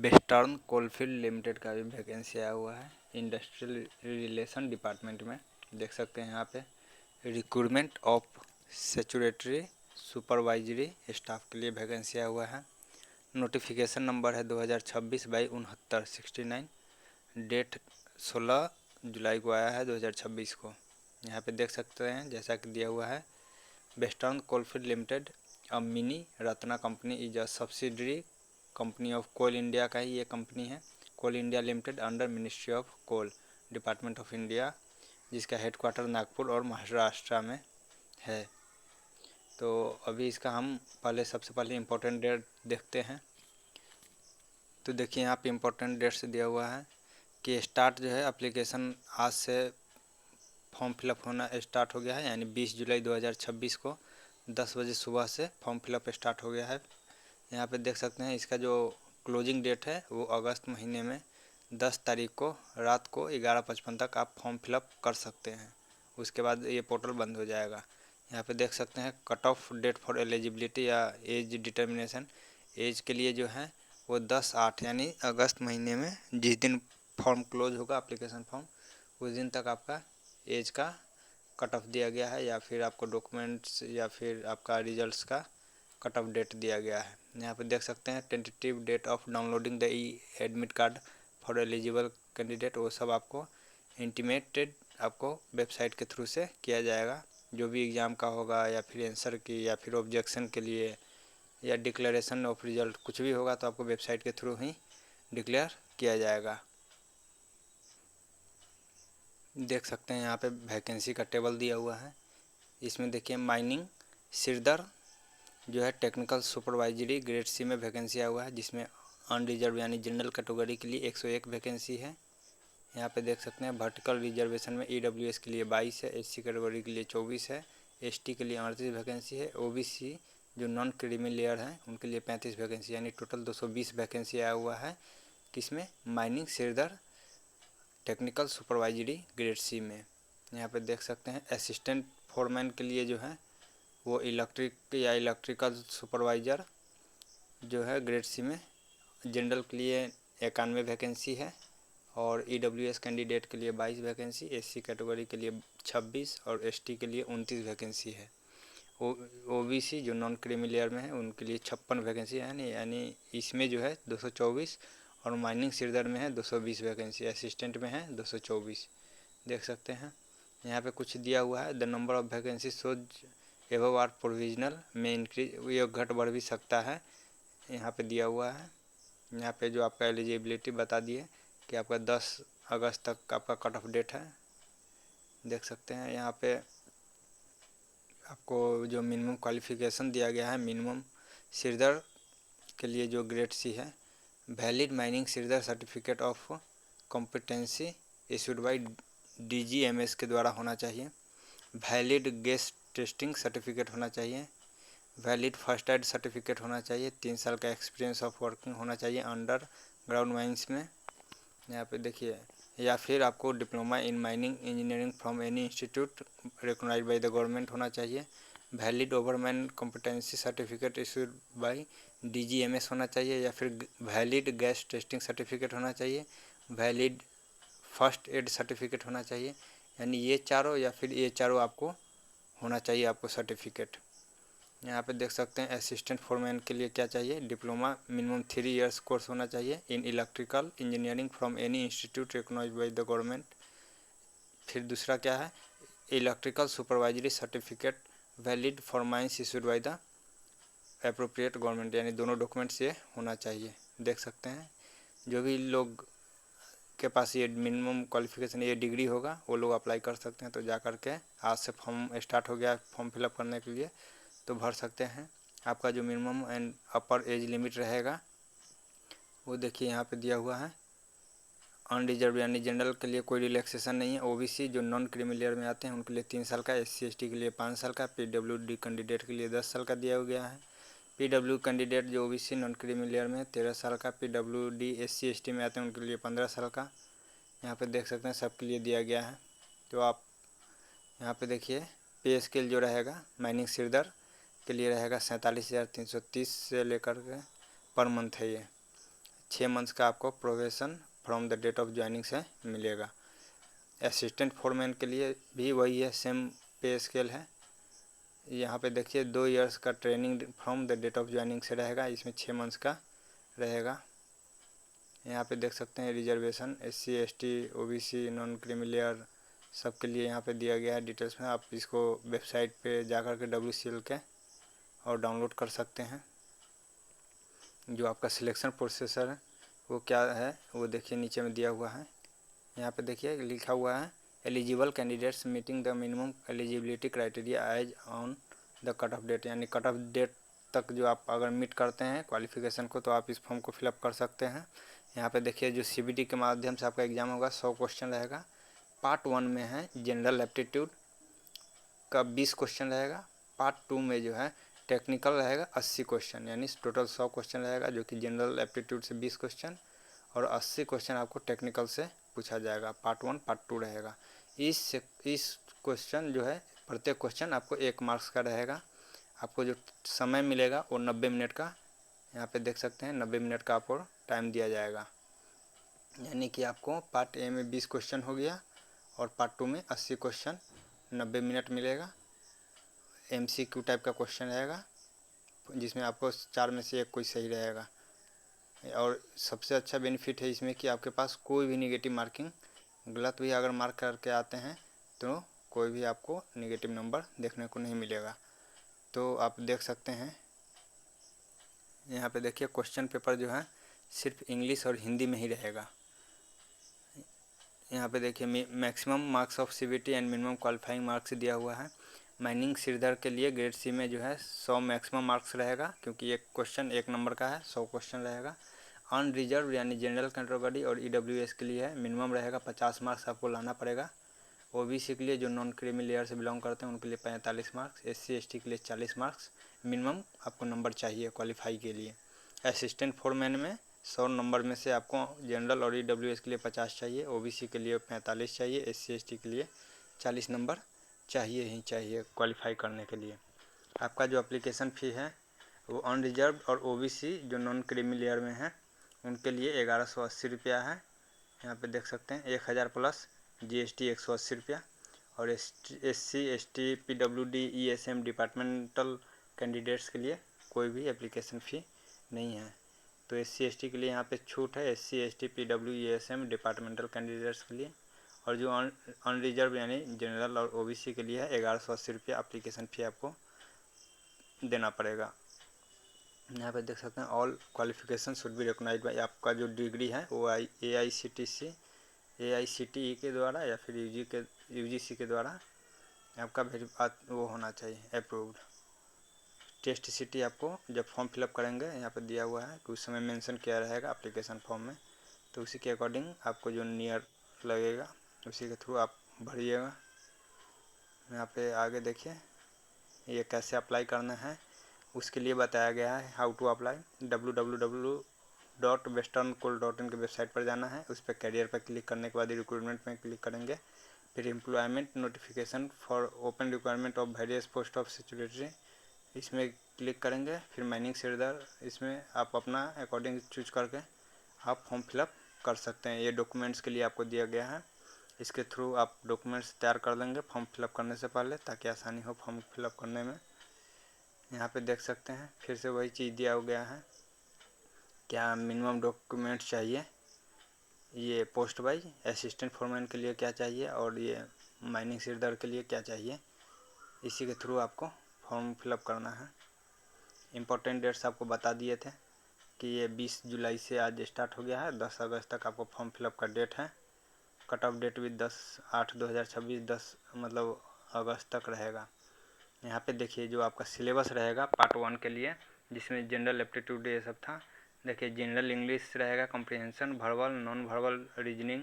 Western coalfield limited का भी vacancy आया हुआ है इंडस्ट्रियल रिलेशन डिपार्टमेंट में। देख सकते हैं यहाँ पे recruitment of statutory supervisory staff के लिए वैकेंसी आया हुआ है। नोटिफिकेशन नंबर है 2026/69 डेट 16 जुलाई को आया है 2026 को। यहाँ पे देख सकते हैं जैसा कि दिया हुआ है western coalfield limited a mini Ratna company is a subsidiary company of Coal India का ही ये कंपनी है। Coal India limited under ministry of coal department of India, जिसका हेडक्वार्टर नागपुर और महाराष्ट्र में है। तो अभी इसका हम सबसे पहले इम्पोर्टेंट डेट देखते हैं। तो देखिए यहाँ पे इम्पोर्टेंट डेट से दिया हुआ है कि स्टार्ट जो है एप्लीकेशन आज से फॉर्म फिलअप होना स्टार्ट हो गया है, यानी 20 जुलाई 2026 को 10 बजे सुबह से फॉर्म फिलअप स्टार्ट हो गया है। यहाँ पे देख सकते हैं इसका जो क्लोजिंग डेट है वो अगस्त महीने में 10 तारीख को रात को 11:55 तक आप फॉर्म फिलअप कर सकते हैं। उसके बाद ये पोर्टल बंद हो जाएगा। यहाँ पे देख सकते हैं cut off date for eligibility या एज डिटर्मिनेशन। एज के लिए जो है वो 10/8 यानी अगस्त महीने में जिस दिन फॉर्म क्लोज होगा एप्लीकेशन फॉर्म, उस दिन तक आपका एज का कट ऑफ दिया गया है, या फिर आपको डॉक्यूमेंट्स या फिर आपका रिजल्ट्स का कट ऑफ डेट दिया गया है। यहाँ पे देख सकते हैं tentative date of downloading the e admit card for eligible candidate, वो सब आपको इंटीमेटेड आपको वेबसाइट के थ्रू से किया जाएगा। जो भी एग्ज़ाम का होगा या फिर आंसर की या फिर ऑब्जेक्शन के लिए या डिक्लेरेशन ऑफ रिजल्ट कुछ भी होगा तो आपको वेबसाइट के थ्रू ही डिक्लेयर किया जाएगा। देख सकते हैं यहाँ पे वैकेंसी का टेबल दिया हुआ है। इसमें देखिए माइनिंग सिरदर जो है टेक्निकल सुपरवाइजरी ग्रेड सी में वैकेंसी आया हुआ है, जिसमें अनरिजर्व यानी जनरल कैटेगरी के लिए 101 वैकेंसी है। यहाँ पे देख सकते हैं वर्टिकल रिजर्वेशन में EWS के लिए 22 है, SC कैटेगरी के लिए 24 है, ST के लिए 38 वैकेंसी है, OBC जो नॉन क्रीमी लेयर हैं उनके लिए 35 वैकेंसी, यानी टोटल 220 वैकेंसी आया हुआ है। किसमें? Mining sirdar technical supervisory grade C में। यहाँ पे देख सकते हैं असिस्टेंट फोरमैन के लिए जो है वो इलेक्ट्रिक या इलेक्ट्रिकल सुपरवाइज़र जो है ग्रेड सी में जनरल के लिए 91 वैकेंसी है, और EWS कैंडिडेट के लिए 22 वैकेंसी, SC कैटेगरी के लिए 26 और ST के लिए 29 वैकेंसी है। OBC जो नॉन क्रीमी लेयर में है उनके लिए 56 वैकेंसी है, यानी इसमें जो है 224, और माइनिंग सिरदर में है 220 वैकेंसी, असिस्टेंट में है 224। देख सकते हैं यहाँ पे कुछ दिया हुआ है the number of vacancy shows above are provisional में इंक्रीज, ये घट बढ़ भी सकता है। यहाँ पे दिया हुआ है। यहाँ पे जो आपका एलिजिबिलिटी बता दिए कि आपका 10 अगस्त तक आपका कट ऑफ डेट है। देख सकते हैं यहाँ पे आपको जो मिनिमम क्वालिफिकेशन दिया गया है, मिनिमम सिरदर के लिए जो ग्रेड सी है, valid mining sirdar certificate of competency issued by DGMS के द्वारा होना चाहिए। वैलिड गैस टेस्टिंग सर्टिफिकेट होना चाहिए। वैलिड फर्स्ट एड सर्टिफिकेट होना चाहिए। 3 साल का एक्सपीरियंस ऑफ वर्किंग होना चाहिए अंडर ग्राउंड माइंस में। यहाँ पे देखिए, या फिर आपको diploma in mining engineering from any institute recognized by the government होना चाहिए। Valid overman competency certificate issued by DGMS होना चाहिए, या फिर वैलिड गैस टेस्टिंग सर्टिफिकेट होना चाहिए। वैलिड फर्स्ट एड सर्टिफिकेट होना चाहिए, यानी ये चारों या फिर ये चारों आपको होना चाहिए आपको सर्टिफिकेट। यहाँ पे देख सकते हैं असिस्टेंट फोरमैन के लिए क्या चाहिए, डिप्लोमा मिनिमम 3 इयर्स कोर्स होना चाहिए in electrical engineering from any institute recognized by the government. फिर दूसरा क्या है, electrical supervisory certificate valid for mines issued by the appropriate government, यानी दोनों डॉक्यूमेंट्स ये होना चाहिए। देख सकते हैं जो भी लोग के पास ये मिनिमम क्वालिफिकेशन ये डिग्री होगा वो लोग अप्लाई कर सकते हैं। तो जा कर के आज से फॉर्म स्टार्ट हो गया फॉर्म फिलअप करने के लिए, तो भर सकते हैं। आपका जो minimum and upper age limit रहेगा वो देखिए यहाँ पे दिया हुआ है। अनरिजर्व यानी जनरल के लिए कोई रिलैक्सेशन नहीं है। OBC जो नॉन क्रीमी लेयर में आते हैं उनके लिए 3 साल का, SC ST के लिए 5 साल का, PWD कैंडिडेट के लिए 10 साल का दिया गया है। PW कैंडिडेट जो OBC नॉन क्रीमी लेयर में 13 साल का, PWD SC ST में आते हैं उनके लिए 15 साल का। यहाँ पे देख सकते हैं सबके लिए दिया गया है। तो आप यहाँ पे देखिए पे स्केल जो रहेगा माइनिंग सिरदर के लिए रहेगा 47,330 से लेकर के पर मंथ है ये 6 मंथ्स का आपको probation from the date of joining से मिलेगा। असिस्टेंट फोरमैन के लिए भी वही है, सेम पे स्केल है। यहाँ पे देखिए 2 इयर्स का training from the date of joining से रहेगा, इसमें 6 मंथ्स का रहेगा। यहाँ पे देख सकते हैं reservation SC ST OBC non creamy layer सबके लिए यहाँ पे दिया गया है डिटेल्स में। आप इसको वेबसाइट पे जाकर के WCL के और डाउनलोड कर सकते हैं। जो आपका सिलेक्शन प्रोसेसर है वो क्या है वो देखिए नीचे में दिया हुआ है। यहाँ पे देखिए लिखा हुआ है eligible candidates meeting the minimum eligibility criteria age on the cut off date, यानी कट ऑफ डेट तक जो आप अगर मीट करते हैं क्वालिफिकेशन को तो आप इस फॉर्म को फिलअप कर सकते हैं। यहाँ पे देखिए जो CBT के माध्यम से आपका एग्जाम होगा 100 क्वेश्चन रहेगा। पार्ट 1 में है जनरल एप्टीट्यूड का 20 क्वेश्चन रहेगा। पार्ट 2 में जो है टेक्निकल रहेगा 80 क्वेश्चन, यानी टोटल 100 क्वेश्चन रहेगा, जो कि जनरल एप्टीट्यूड से 20 क्वेश्चन और 80 क्वेश्चन आपको टेक्निकल से पूछा जाएगा। पार्ट 1 पार्ट 2 रहेगा। इस क्वेश्चन जो है प्रत्येक क्वेश्चन आपको 1 मार्क्स का रहेगा। आपको जो समय मिलेगा वो 90 मिनट का, यहाँ पे देख सकते हैं 90 मिनट का आपको टाइम दिया जाएगा। यानी कि आपको पार्ट ए में 20 क्वेश्चन हो गया और पार्ट 2 में 80 क्वेश्चन 90 मिनट मिलेगा। MCQ टाइप का क्वेश्चन रहेगा जिसमें आपको 4 में से 1 कोई सही रहेगा। और सबसे अच्छा बेनिफिट है इसमें कि आपके पास कोई भी निगेटिव मार्किंग, गलत भी अगर मार्क करके आते हैं तो कोई भी आपको निगेटिव नंबर देखने को नहीं मिलेगा। तो आप देख सकते हैं यहाँ पे देखिए क्वेश्चन पेपर जो है सिर्फ इंग्लिश और हिंदी में ही रहेगा। यहाँ पे देखिए maximum marks of CBT and minimum qualifying marks दिया हुआ है। माइनिंग श्रीधर के लिए ग्रेड C में जो है 100 मैक्सिमम मार्क्स रहेगा, क्योंकि एक क्वेश्चन 1 नंबर का है, 100 क्वेश्चन रहेगा। अनरिजर्व यानी जनरल कैटेगरी और EWS के लिए है मिनिमम रहेगा 50 मार्क्स आपको लाना पड़ेगा। OBC के लिए जो नॉन क्रीमी लेयर से बिलोंग करते हैं उनके लिए 45 मार्क्स, SC ST के लिए 40 मार्क्स मिनिमम आपको नंबर चाहिए क्वालिफाई के लिए। असिस्टेंट फोरमैन में 100 नंबर में से आपको जनरल और EWS के लिए 50 चाहिए, OBC के लिए 45 चाहिए, SC ST के लिए 40 नंबर चाहिए ही चाहिए क्वालिफाई करने के लिए। आपका जो एप्लीकेशन फ़ी है वो अनरिजर्व और OBC जो नॉन क्रीमी लेयर में है उनके लिए 1180 रुपया है। यहाँ पे देख सकते हैं 1000 प्लस GST 180 रुपया। और SC ST PWD ESM departmental candidates के लिए कोई भी एप्लीकेशन फ़ी नहीं है। तो SC ST के लिए यहाँ पे छूट है, SC ST PW ESM departmental candidates के लिए। और जो अनरिजर्व यानी जनरल और OBC के लिए है 1180 रुपया एप्लीकेशन फ़ी आपको देना पड़ेगा। यहाँ पे देख सकते हैं all qualification should be recognized by, आपका जो डिग्री है वो AICTE के द्वारा या फिर UGC के द्वारा आपका वो होना चाहिए अप्रूव्ड। टेस्ट सिटी आपको जब फॉर्म फिलअप करेंगे यहाँ पे दिया हुआ है कि उस समय मेंशन किया रहेगा एप्लीकेशन फॉर्म में, तो उसी के अकॉर्डिंग आपको जो नियर लगेगा उसी के थ्रू आप भरिएगा। यहाँ पे आगे देखिए ये कैसे अप्लाई करना है उसके लिए बताया गया है, हाउ टू अप्लाई। www.westerncoal.in की वेबसाइट पर जाना है, उस पर कैरियर पर क्लिक करने के बाद रिक्रूटमेंट में क्लिक करेंगे, फिर employment notification for open requirement of various post of security इसमें क्लिक करेंगे, फिर माइनिंग श्रीधर इसमें आप अपना अकॉर्डिंग चूज करके आप फॉर्म फिलअप कर सकते हैं। ये डॉक्यूमेंट्स के लिए आपको दिया गया है, इसके थ्रू आप डॉक्यूमेंट्स तैयार कर लेंगे फॉर्म फिलअप करने से पहले ताकि आसानी हो फॉर्म फिलअप करने में। यहाँ पे देख सकते हैं फिर से वही चीज़ दिया गया है, क्या मिनिमम डॉक्यूमेंट चाहिए, ये पोस्ट वाइज असिस्टेंट फोरमैन के लिए क्या चाहिए और ये माइनिंग श्रीधर के लिए क्या चाहिए, इसी के थ्रू आपको फॉर्म फिलअप करना है। इम्पोर्टेंट डेट्स आपको बता दिए थे कि ये 20 जुलाई से आज स्टार्ट हो गया है, 10 अगस्त तक आपको फॉर्म फिलअप का डेट है। कट ऑफ डेट भी 10/8/2026 10 मतलब अगस्त तक रहेगा। यहाँ पे देखिए जो आपका सिलेबस रहेगा पार्ट 1 के लिए जिसमें जनरल एप्टीट्यूड ये सब था, देखिए जनरल इंग्लिश रहेगा, comprehension, verbal non verbal reasoning,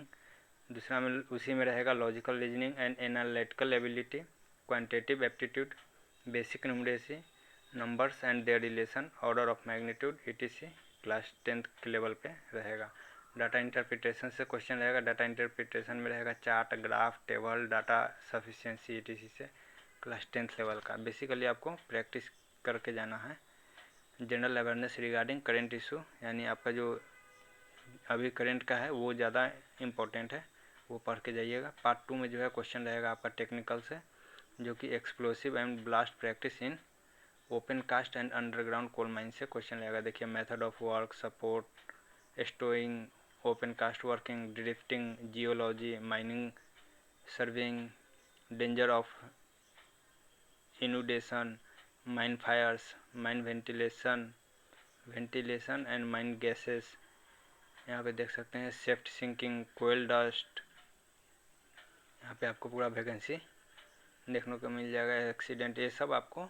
दूसरा में उसी में रहेगा logical reasoning and analytical ability, quantitative aptitude, basic numeracy, numbers and there relation, order of magnitude ETC class 10th के लेवल पे रहेगा। डाटा इंटरप्रिटेशन से क्वेश्चन रहेगा, डाटा इंटरप्रिटेशन में रहेगा chart, graph, table, data sufficiency ETC से class 10th level का। Basically आपको प्रैक्टिस करके जाना है। General awareness regarding current issue, यानी आपका जो अभी करंट का है वो ज़्यादा इम्पोर्टेंट है, वो पढ़ के जाइएगा। पार्ट 2 में जो है क्वेश्चन रहेगा आपका टेक्निकल से, जो कि explosive and blast practice in open cast and underground coal mine से क्वेश्चन रहेगा। देखिए method of work, support, stowing, open cast working, drifting, geology, mining, surveying, danger of inundation, mine fires, mine ventilation and mine gases. यहाँ पे देख सकते हैं सेफ्ट sinking, कोयल dust, यहाँ पे आपको पूरा वैकेंसी देखने को मिल जाएगा। एक्सीडेंट, ये सब आपको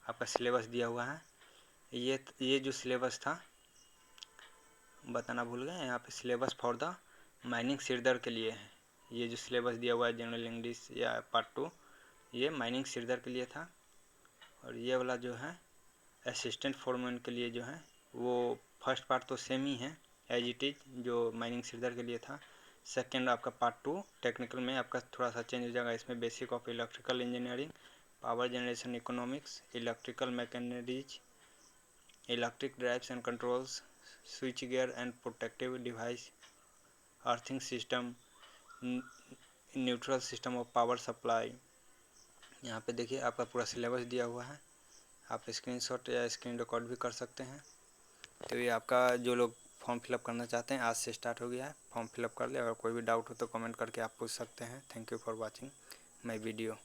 आपका सिलेबस दिया हुआ है। ये जो सिलेबस था बताना भूल गए, यहाँ पे सिलेबस फॉर द माइनिंग सिरदर्द के लिए है। ये जो सिलेबस दिया हुआ है जनरल इंग्लिश या पार्ट 2, ये माइनिंग सिरदर्द के लिए था। और ये वाला जो है असिस्टेंट फोरमैन के लिए जो है वो फर्स्ट पार्ट तो सेम ही है एज इट इज जो माइनिंग सिरदर्द के लिए था। सेकेंड आपका पार्ट 2 टेक्निकल में आपका थोड़ा सा चेंज हो जाएगा। इसमें basic of electrical engineering, power generation economics, electrical machineries, electric drives and controls, switch gear and protective device, earthing system, neutral system of power supply. यहाँ पे देखिए आपका पूरा सिलेबस दिया हुआ है, आप स्क्रीनशॉट या स्क्रीन रिकॉर्ड भी कर सकते हैं। तो ये आपका जो लोग फॉर्म फिलअप करना चाहते हैं आज से स्टार्ट हो गया है, फॉर्म फिलअप कर ले। अगर कोई भी डाउट हो तो कमेंट करके आप पूछ सकते हैं। Thank you for watching my video.